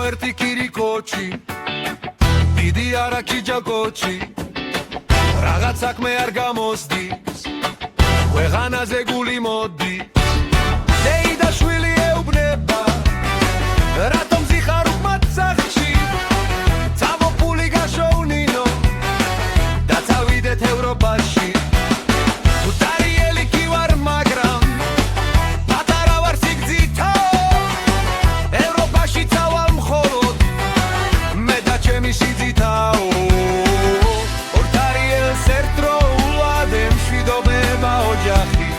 ერთი კირიკოჩი დიდი არაკი ჯაკოჩი რაღაც საქმე არ გამოსდის ქვეყანაზე გული მოდი დეი და შვილი ეუბნება რატომ ზიხარ უკმად სახლში წამოფული გაშოვნინო და წავიდეთ ევროპაში უტარიელი კი ვარ მაგრამ პატარა ვარ სიგრძითო ევროპაში წავალ მხოლოდ მე და ჩემი სიძითაო უტარიელს ერთდროულად ემშვიდობება ოჯახი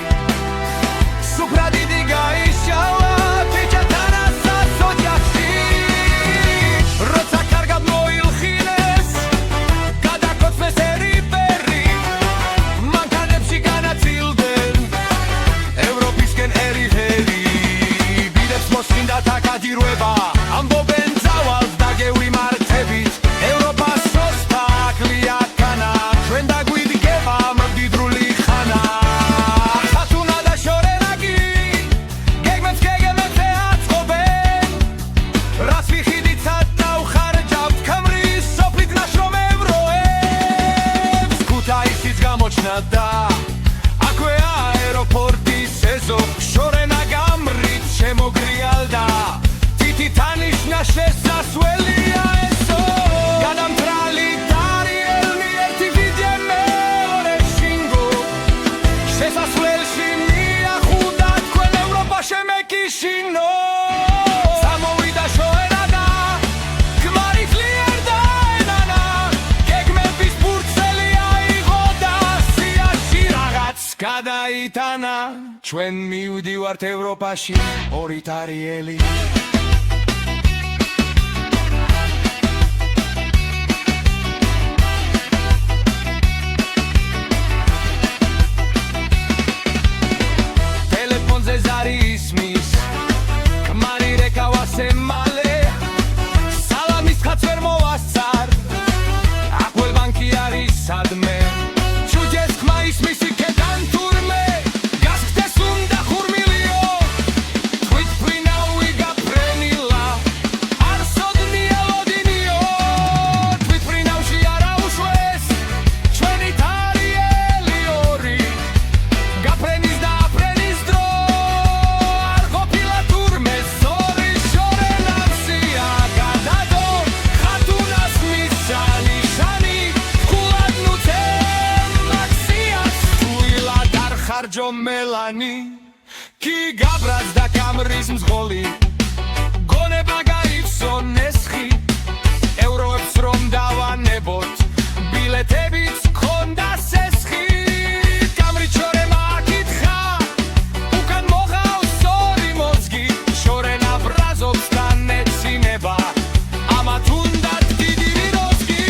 სუფრა დიდი გაიშალა ბიჭათანასაც ოჯახში როცა კარგად მოილხინეს გადაკოცნეს ერიპერი მანქანებში განაწილდნენ ევროპისკენ ერიჰერი ბილეთს მოსმინდა თაკადირვება ამბობენ წავალთ და გევიმართებით ევროპა სოსტა აკლია კანა ჩვენ დაგვიდგება მდიდრული ხანა ხათუნა და შორენაკი გეგმებს გეგმებზე აწყობენ რას ვიხიდიცად დავხარჯავთ ქმრის სოფლით ნაშრომევროებს ქუთაისიც გამოჩნდა და აქვეა აეროპორტის ეზო შორენა გამრით შემოგრიალდა თითით ანიშნა შესასვლელია ესო გადამთრალი ტარიელი ერთი ვიდე მეორე შინგო შესასვლელში მიახუდა თქვენ ევროპაში მეკიშინო სამოვიდა შოერა და ქმარი ძლიერ დაენანა გეგმების ბურცელი აიღო და სიაში რაღაც გადაიტანა ჩვენ მივდივართ ევროპაში ორი ტარიელი ტელეფონზე ზარი ისმის ქმარი რეკავასე მალე სალამის ხაც ვერ მოვასწარ აკველ ბანკი არის სადმე ჩუჯეს ხმა ისმის იქედან თურმე გასხდეს უნდა ხურმილიო თვით ფრინავი გაფრენილა არ სოდნია ლოდინიო თვით ფრინავში არა უშვეს ჩვენი ტარიელი ორი გაფრენის და აფრენის დრო არ ყოფილა თურმე სორი შორენავსია გადადო ხათუნას მისა ნიშანი ხულად ნუცე მაქსიას თუილად არ ხარჯო მელანი კი გაბრაც და კამრის მძღოლი გონება გაიფსო ნესხი ევროებს რომ დავანებოთ ბილეთებიც ქონდა სესხი კამრით შორემა აკითხა უკან მოღავს ორი მოზგი შორენა ბრაზობს და ნეცინება ამათ უნდათ დიდი ვიროზგი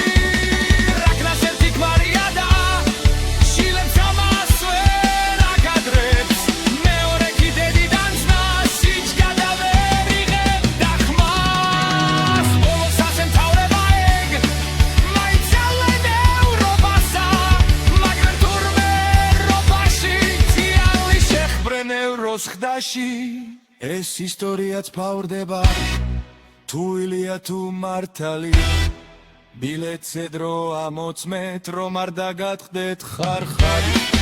რაკნას ერთი ქმარია და შილებს ამასვენ აკადრებს მეორე კი დედიდან ძნას სიჩ გადავერიღებ და ხმას ბოლოს ასემთავრება ეგ მაინც ალენ ევროპასა მაგრამ თურმე ევროპაში ძიალი შეხბრენ ევროს ხდაში ეს ისტორიაც ფავრდება თუ ილია თუ მართალი ბილეთზე დრო ამოწმეთ რომ არ დაგატყდეთ ხარხალი